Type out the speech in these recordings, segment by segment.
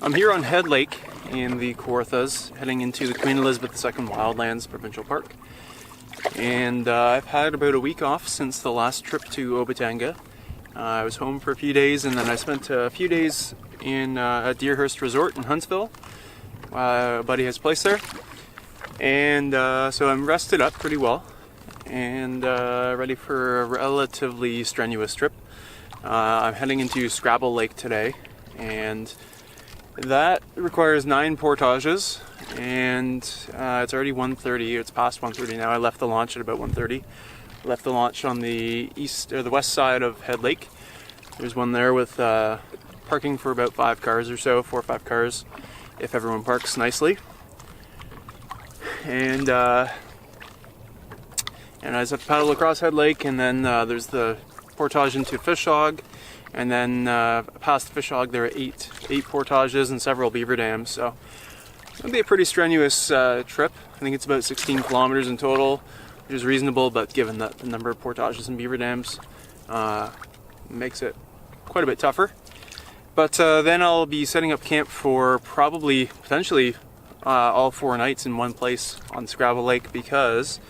I'm here on Head Lake in the Kawarthas, heading into the Queen Elizabeth II Wildlands Provincial Park. And I've had about a week off since the last trip to Obatanga. I was home for a few days, and then I spent a few days in at Deerhurst Resort in Huntsville. A buddy has a place there. And so I'm rested up pretty well and ready for a relatively strenuous trip. I'm heading into Scrabble Lake today, and that requires 9 portages, and it's already 1:30. It's past 1:30 now. I left the launch at about 1:30. Left the launch on the east or the west side of Head Lake. There's one there with parking for about 5 cars or so, 4 or 5 cars, if everyone parks nicely. And I just have to paddle across Head Lake, and then there's the portage into Fishhog. And then past Fishhog there are 8 portages and several beaver dams, so it'll be a pretty strenuous trip. I think it's about 16 kilometers in total, which is reasonable, but given that the number of portages and beaver dams makes it quite a bit tougher. But then I'll be setting up camp for potentially all 4 nights in one place on Scrabble Lake, because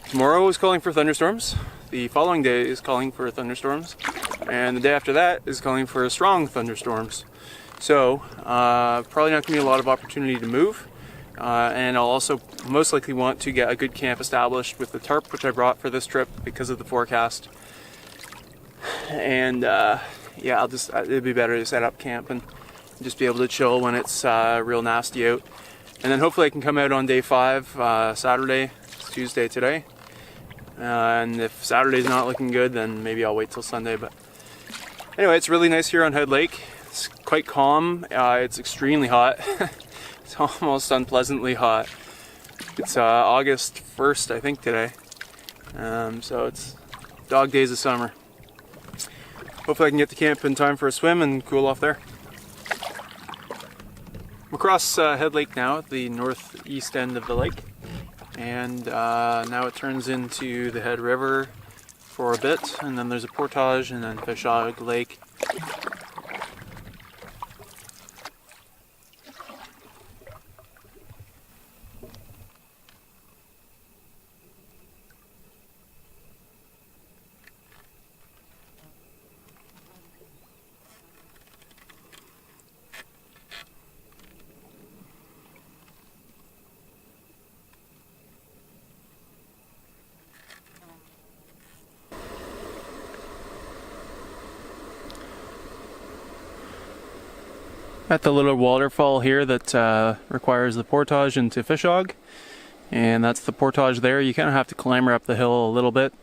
tomorrow is calling for thunderstorms, the following day is calling for thunderstorms, and the day after that is calling for strong thunderstorms. So probably not going to be a lot of opportunity to move, and I'll also most likely want to get a good camp established with the tarp, which I brought for this trip because of the forecast. And yeah, it'd be better to set up camp and just be able to chill when it's real nasty out. And then hopefully I can come out on day 5, Saturday. It's Tuesday today. And if Saturday's not looking good, then maybe I'll wait till Sunday. But anyway, it's really nice here on Head Lake. It's quite calm. It's extremely hot. It's almost unpleasantly hot. It's August 1st, I think, today. So it's dog days of summer. Hopefully I can get to camp in time for a swim and cool off there. I'm across Head Lake now at the northeast end of the lake. And now it turns into the Head River for a bit, and then there's a portage, and then Fishhog Lake. At the little waterfall here that requires the portage into Fishhog, and that's the portage there. You kind of have to clamber up the hill a little bit,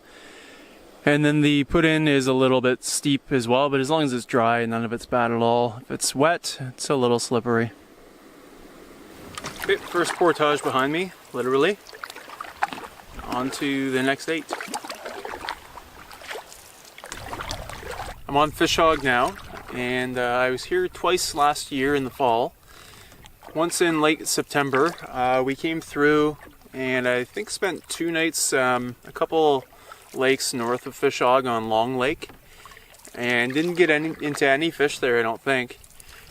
and then the put-in is a little bit steep as well, but as long as it's dry, none of it's bad at all. If it's wet, it's a little slippery. Okay, first portage behind me, literally. On to the next 8. I'm on Fishhog now. And I was here twice last year in the fall. Once in late September. We came through and I think spent 2 nights a couple lakes north of Fishhog on Long Lake. And didn't get into any fish there, I don't think.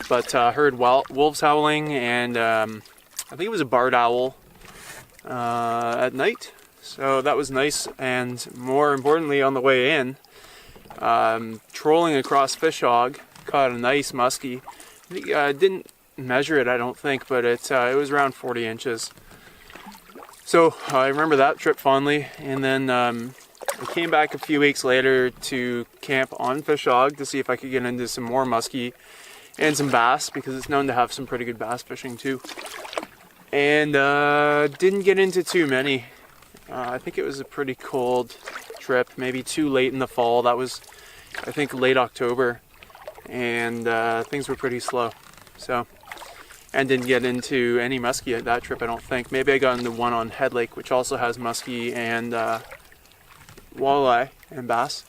But heard wolves howling, and I think it was a barred owl at night. So that was nice, and more importantly on the way in, trolling across Fishhog, caught a nice muskie. I didn't measure it, I don't think, but it was around 40 inches. So I remember that trip fondly, and then I came back a few weeks later to camp on Fishhog to see if I could get into some more muskie and some bass, because it's known to have some pretty good bass fishing too. And didn't get into too many. I think it was a pretty cold trip, maybe too late in the fall. That was, I think, late October. And things were pretty slow, so, and didn't get into any muskie at that trip, I don't think. Maybe I got into one on Head Lake, which also has muskie and walleye and bass.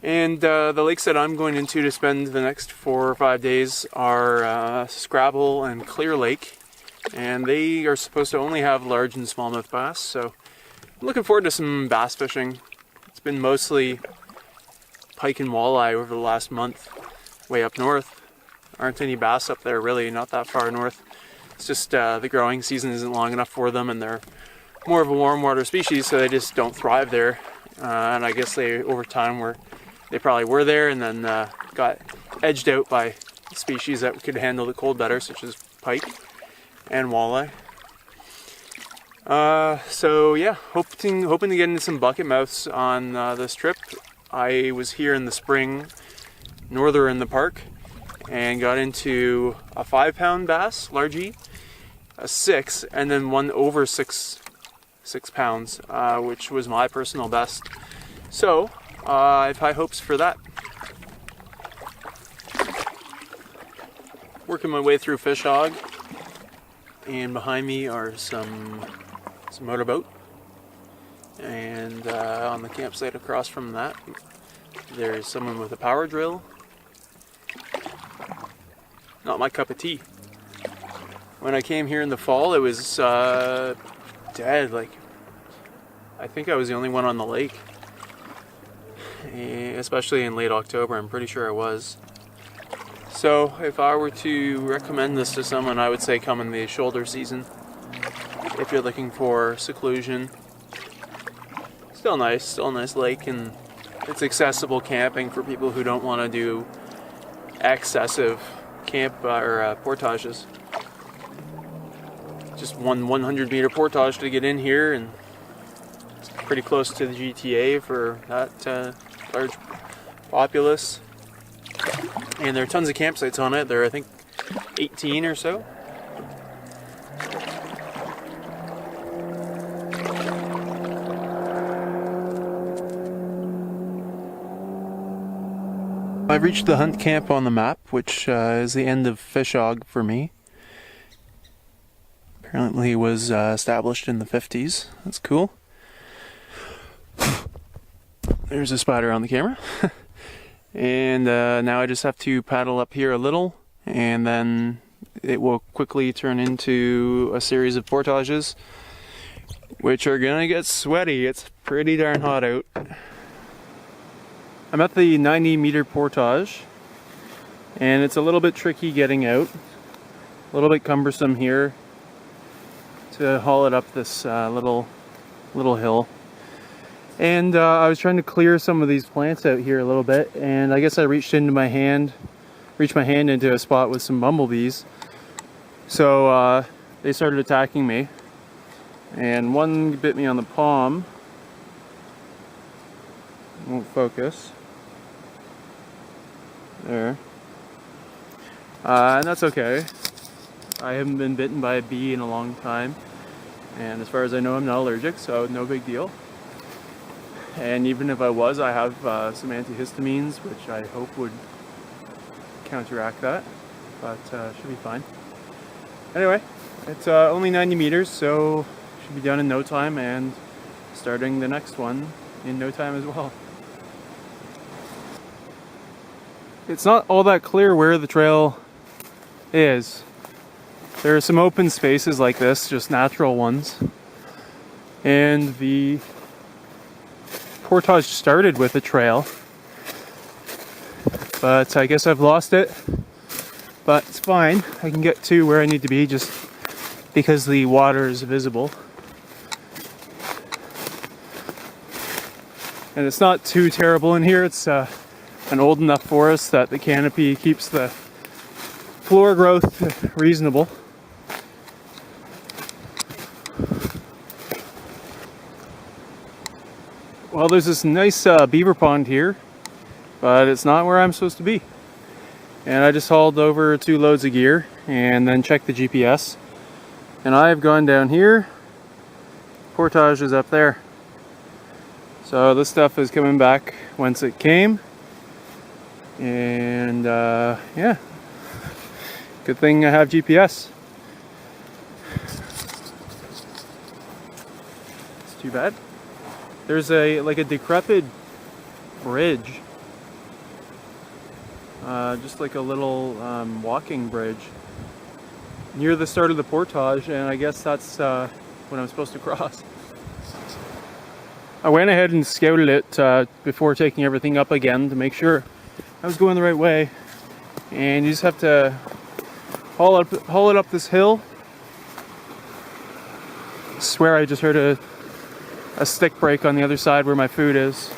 And the lakes that I'm going into to spend the next 4 or 5 days are Scrabble and Clear Lake, and they are supposed to only have large and smallmouth bass, so I'm looking forward to some bass fishing. It's been mostly pike and walleye over the last month, way up north. aren't any bass up there really, not that far north. It's just the growing season isn't long enough for them, and they're more of a warm water species, so they just don't thrive there. And I guess they, over time, they probably were there and then got edged out by species that could handle the cold better, such as pike and walleye. So yeah, hoping to get into some bucket mouths on this trip. I was here in the spring, norther in the park, and got into a 5-pound bass, largie, a 6, and then one over 6 pounds, which was my personal best. So I have high hopes for that. Working my way through fish hog, and behind me are some motorboat, and on the campsite across from that there's someone with a power drill. Not my cup of tea. When I came here in the fall, it was dead. Like, I think I was the only one on the lake, especially in late October. I'm pretty sure I was. So if I were to recommend this to someone, I would say come in the shoulder season if you're looking for seclusion. Still a nice lake, and it's accessible camping for people who don't want to do excessive camp or portages. Just one 100-meter portage to get in here, and it's pretty close to the GTA for that large populace. And there are tons of campsites on it. There are, I think, 18 or so. I've reached the hunt camp on the map, which is the end of fish hog for me. Apparently was established in the 50s. That's cool. There's a spider on the camera. And now I just have to paddle up here a little, and then it will quickly turn into a series of portages, which are gonna get sweaty. It's pretty darn hot out. I'm at the 90-meter portage, and it's a little bit tricky getting out. A little bit cumbersome here to haul it up this little hill. And I was trying to clear some of these plants out here a little bit, and I guess I reached my hand into a spot with some bumblebees. So they started attacking me, and one bit me on the palm. Won't focus. There. And that's okay. I haven't been bitten by a bee in a long time, and as far as I know, I'm not allergic, so no big deal. And even if I was, I have some antihistamines, which I hope would counteract that, but should be fine. Anyway, it's only 90 meters, so should be done in no time, and starting the next one in no time as well. It's not all that clear where the trail is. There are some open spaces like this, just natural ones, and the portage started with a trail, but I guess I've lost it. But it's fine, I can get to where I need to be just because the water is visible. And it's not too terrible in here. It's an old enough forest that the canopy keeps the floor growth reasonable. Well, there's this nice beaver pond here, but it's not where I'm supposed to be. And I just hauled over 2 loads of gear and then checked the GPS. And I've gone down here. Portage is up there. So this stuff is coming back whence it came. And yeah, good thing I have GPS. It's too bad. There's a decrepit bridge, just like a little walking bridge near the start of the portage, and I guess that's what I'm supposed to cross. I went ahead and scouted it before taking everything up again to make sure I was going the right way, and you just have to haul it up this hill. I swear I just heard a stick break on the other side where my food is.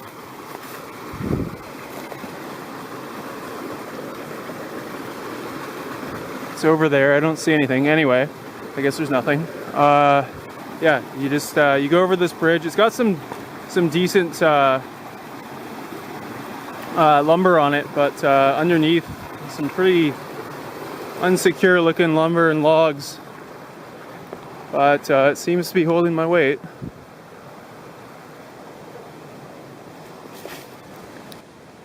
It's over there. I don't see anything. Anyway, I guess there's nothing. Yeah, you just you go over this bridge. It's got some decent lumber on it, but underneath some pretty unsecure looking lumber and logs. But it seems to be holding my weight.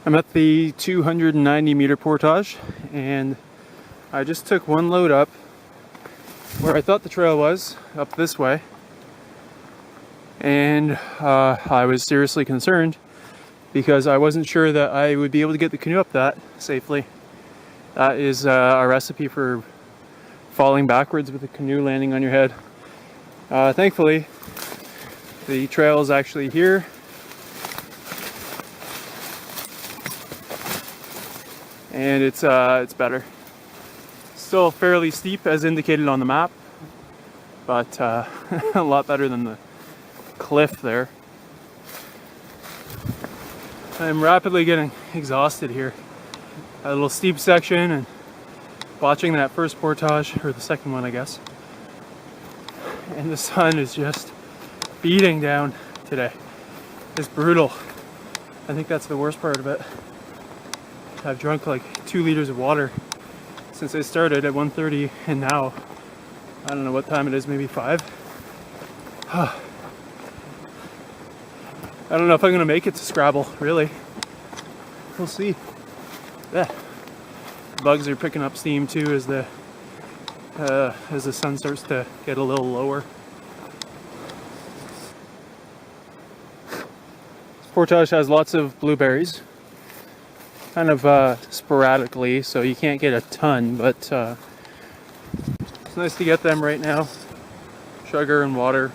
I'm at the 290 meter portage, and I just took one load up where I thought the trail was, up this way. And I was seriously concerned because I wasn't sure that I would be able to get the canoe up that safely. That is a recipe for falling backwards with the canoe landing on your head. Thankfully, the trail is actually here. And it's better. Still fairly steep as indicated on the map, but a lot better than the cliff there. I'm rapidly getting exhausted here. A little steep section and watching that first portage, or the second one I guess. And the sun is just beating down today. It's brutal. I think that's the worst part of it. I've drunk like 2 liters of water since I started at 1:30, and now I don't know what time it is, maybe 5. I don't know if I'm gonna make it to Scrabble, really. We'll see. Yeah. Bugs are picking up steam too as the sun starts to get a little lower. This portage has lots of blueberries. Kind of sporadically, so you can't get a ton, but it's nice to get them right now. Sugar and water,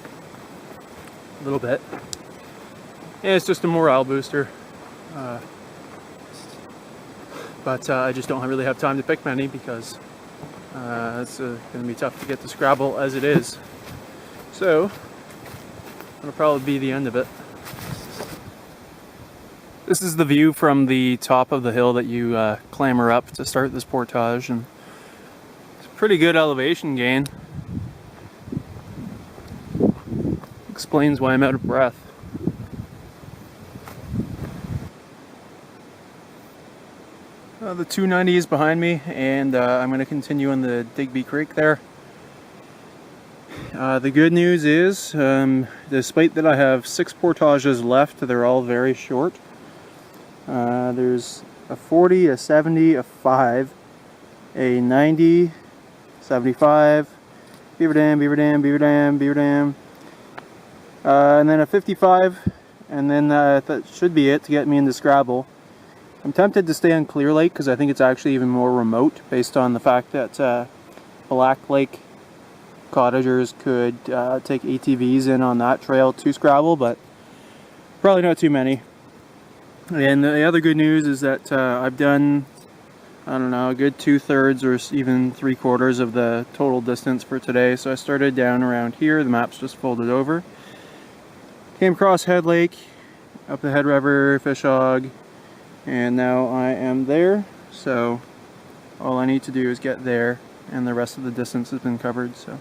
a little bit. And it's just a morale booster. But I just don't really have time to pick many because it's going to be tough to get to Scrabble as it is. So, that'll probably be the end of it. This is the view from the top of the hill that you clamber up to start this portage, and it's a pretty good elevation gain. Explains why I'm out of breath. The 290 is behind me, and I'm going to continue on the Digby Creek there. The good news is, despite that I have 6 portages left, they're all very short. There's a 40, a 70, a 5, a 90, 75, Beaver Dam, Beaver Dam, Beaver Dam, Beaver Dam, and then a 55, and then that should be it to get me into Scrabble. I'm tempted to stay on Clear Lake because I think it's actually even more remote based on the fact that Black Lake cottagers could take ATVs in on that trail to Scrabble, but probably not too many. And the other good news is that I've done, I don't know, a good 2/3 or even 3/4 of the total distance for today. So I started down around here, the map's just folded over. Came across Head Lake, up the Head River, Fishhog, and now I am there. So all I need to do is get there, and the rest of the distance has been covered. So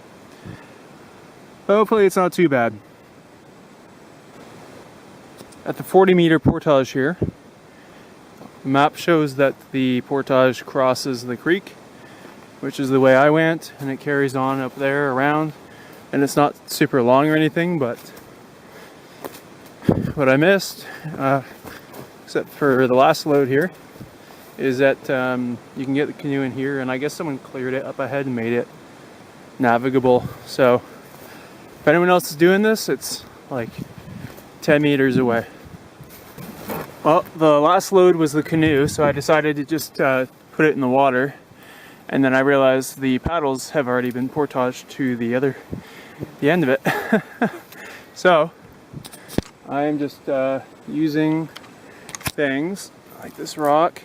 hopefully it's not too bad. At the 40 meter portage here, the map shows that the portage crosses the creek, which is the way I went, and it carries on up there around, and it's not super long or anything, but what I missed, except for the last load here, is that you can get the canoe in here, and I guess someone cleared it up ahead and made it navigable. So if anyone else is doing this, it's like 10 meters away. Well, the last load was the canoe, so I decided to just put it in the water, and then I realized the paddles have already been portaged to the end of it. So I am just using things like this rock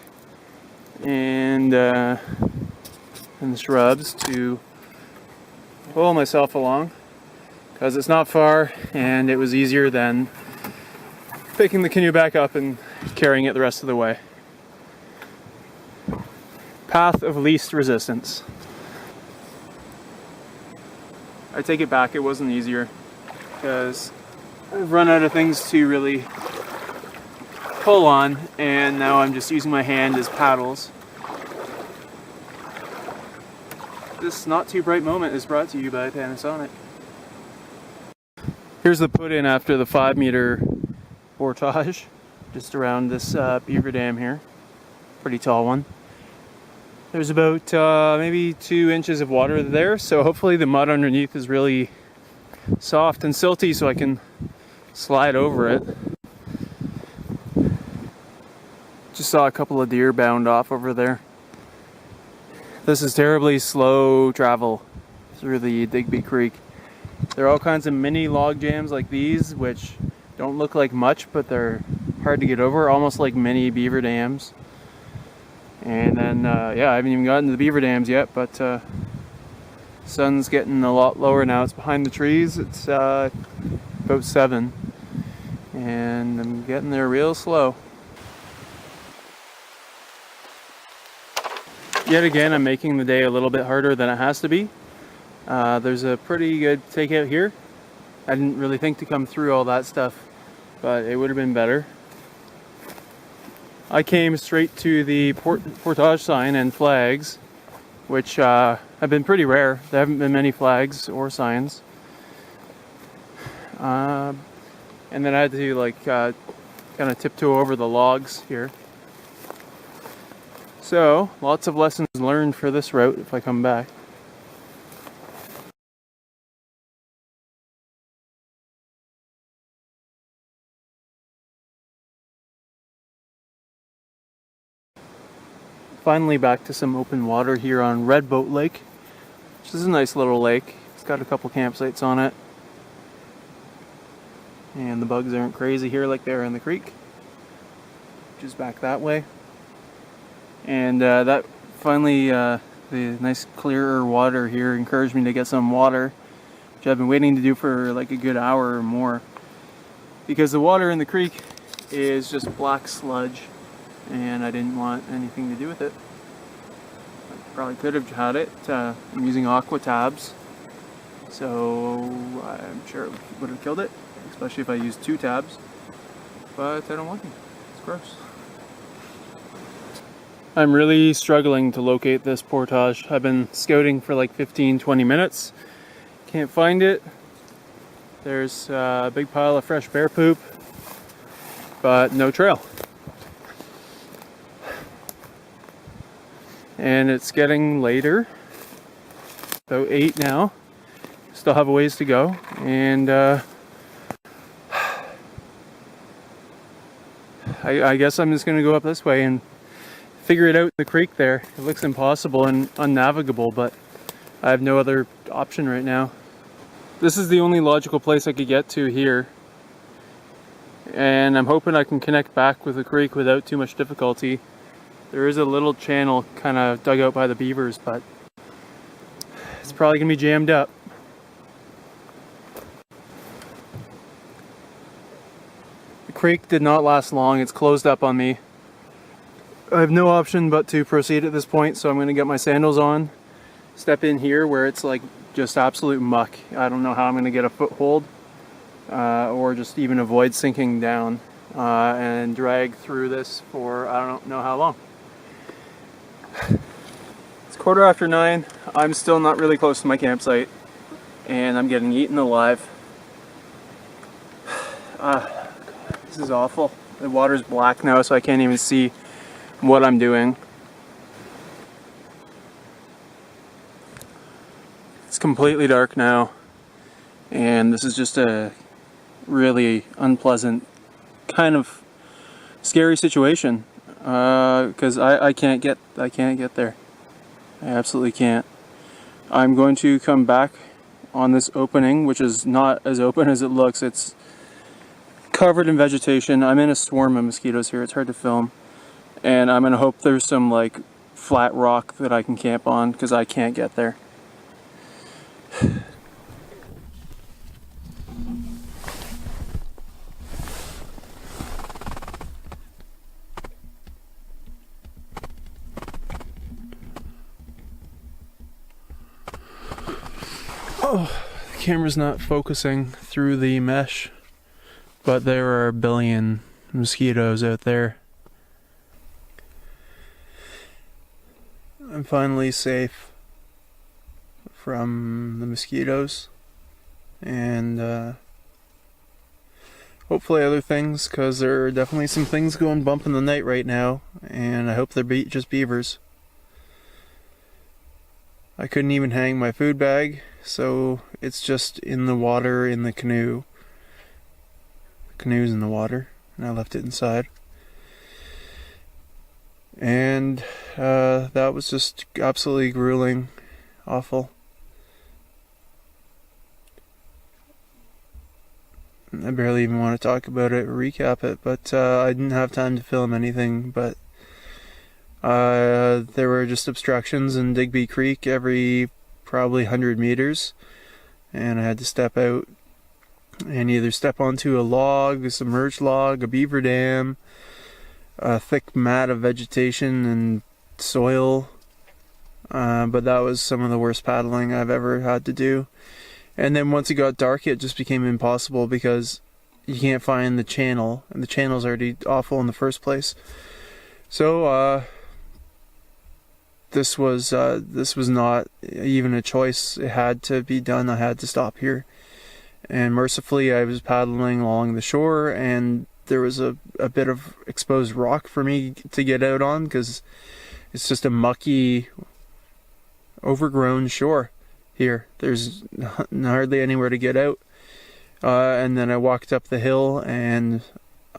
and in the shrubs to pull myself along, because it's not far and it was easier than picking the canoe back up and carrying it the rest of the way. Path of least resistance. I take it back, it wasn't easier, because I've run out of things to really pull on, and now I'm just using my hand as paddles. This not too bright moment is brought to you by Panasonic. Here's the put in after the 5-meter portage, just around this beaver dam here. Pretty tall one. There's about maybe 2 inches of water there, so hopefully the mud underneath is really soft and silty so I can slide over it. Just saw a couple of deer bound off over there. This is terribly slow travel through the Digby Creek. There are all kinds of mini log jams like these, which don't look like much, but they're hard to get over, almost like mini beaver dams. And then, yeah, I haven't even gotten to the beaver dams yet, but sun's getting a lot lower now. It's behind the trees. It's about 7, and I'm getting there real slow. Yet again, I'm making the day a little bit harder than it has to be. There's a pretty good takeout here. I didn't really think to come through all that stuff, but it would have been better. I came straight to the portage sign and flags, which have been pretty rare. There haven't been many flags or signs. And then I had to like kind of tiptoe over the logs here. So, lots of lessons learned for this route if I come back. Finally back to some open water here on Red Boat Lake, which is a nice little lake. It's got a couple campsites on it. And the bugs aren't crazy here like they are in the creek, which is back that way. And that finally, the nice clearer water here encouraged me to get some water, which I've been waiting to do for like a good hour or more. Because the water in the creek is just black sludge, and I didn't want anything to do with it. I probably could have had it. I'm using aqua tabs, so I'm sure it would have killed it, especially if I used 2 tabs, but I don't want to. It's gross. I'm really struggling to locate this portage. I've been scouting for like 15-20 minutes. Can't find it. There's a big pile of fresh bear poop, but no trail. And it's getting later, about 8 now. Still have a ways to go, and I guess I'm just going to go up this way and figure it out in the creek there. It looks impossible and unnavigable, but I have no other option right now. This is the only logical place I could get to here, and I'm hoping I can connect back with the creek without too much difficulty. There is a little channel kind of dug out by the beavers, but it's probably going to be jammed up. The creek did not last long. It's closed up on me. I have no option but to proceed at this point, so I'm going to get my sandals on, step in here where it's like just absolute muck. I don't know how I'm going to get a foothold or just even avoid sinking down and drag through this for I don't know how long. It's 9:15. I'm still not really close to my campsite, and I'm getting eaten alive. This is awful. The water's black now, so I can't even see what I'm doing. It's completely dark now, and this is just a really unpleasant, kind of scary situation. Because I can't get there. I absolutely can't. I'm going to come back on this opening, which is not as open as it looks. It's covered in vegetation. I'm in a swarm of mosquitoes here. It's hard to film. And I'm gonna hope there's some like flat rock that I can camp on, because I can't get there. Oh, the camera's not focusing through the mesh, but there are a billion mosquitoes out there. I'm finally safe from the mosquitoes, and hopefully other things, because there are definitely some things going bump in the night right now, and I hope they're just beavers. I couldn't even hang my food bag, so it's just in the water in the canoe. The canoe's in the water, and I left it inside. And that was just absolutely grueling, awful. I barely even want to talk about it or recap it, but I didn't have time to film anything, but there were just obstructions in Digby Creek every probably 100 meters, and I had to step out and either step onto a log, a submerged log, a beaver dam, a thick mat of vegetation and soil, but that was some of the worst paddling I've ever had to do. And then once it got dark, it just became impossible because you can't find the channel, and the channel's already awful in the first place. So this was not even a choice. It had to be done. I had to stop here, and mercifully I was paddling along the shore, and there was a bit of exposed rock for me to get out on, because it's just a mucky, overgrown shore here. There's hardly anywhere to get out. And then I walked up the hill, and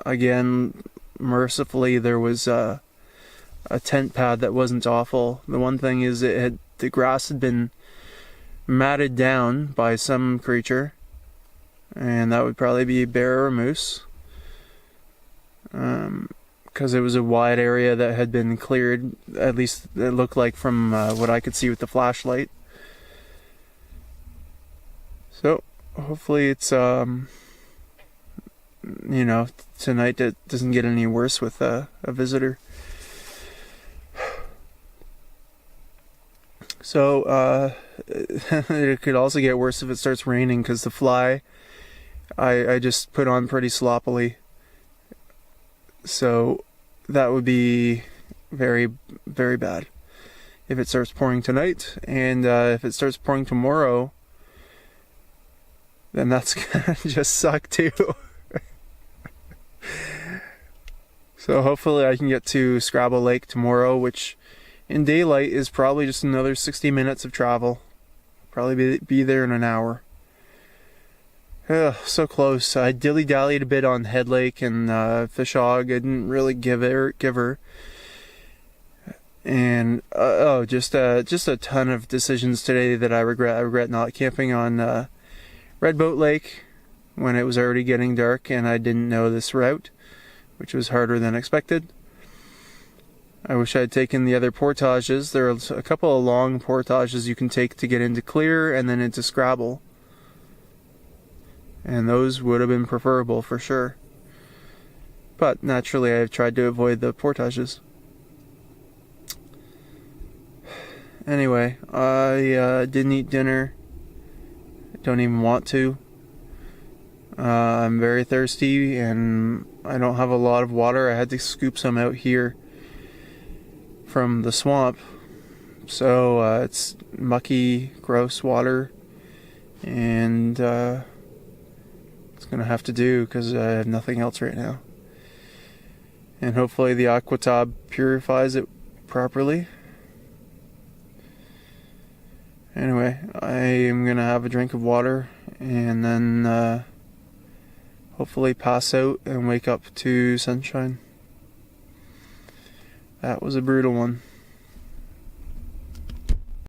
again, mercifully, there was a tent pad that wasn't awful. The one thing is the grass had been matted down by some creature, and that would probably be a bear or a moose, because it was a wide area that had been cleared, at least it looked like from what I could see with the flashlight. So hopefully it's tonight it doesn't get any worse with a visitor. So it could also get worse if it starts raining, because the fly I just put on pretty sloppily. So that would be very, very bad if it starts pouring tonight. And if it starts pouring tomorrow, then that's gonna just suck too. So hopefully I can get to Scrabble Lake tomorrow, which in daylight is probably just another 60 minutes of travel. Probably be there in an hour. So close. I dilly-dallied a bit on Head Lake and Fishhog. I didn't really give her. And just a ton of decisions today that I regret. I regret not camping on Red Boat Lake when it was already getting dark and I didn't know this route, which was harder than expected. I wish I had taken the other portages. There are a couple of long portages you can take to get into Clear and then into Scrabble, and those would have been preferable for sure. But naturally I've tried to avoid the portages. Anyway, I didn't eat dinner. Don't even want to. I'm very thirsty and I don't have a lot of water. I had to scoop some out here from the swamp, so it's mucky, gross water, and it's gonna have to do because I have nothing else right now. And hopefully the AquaTab purifies it properly. Anyway, I am gonna have a drink of water and then hopefully pass out and wake up to sunshine. That was a brutal one.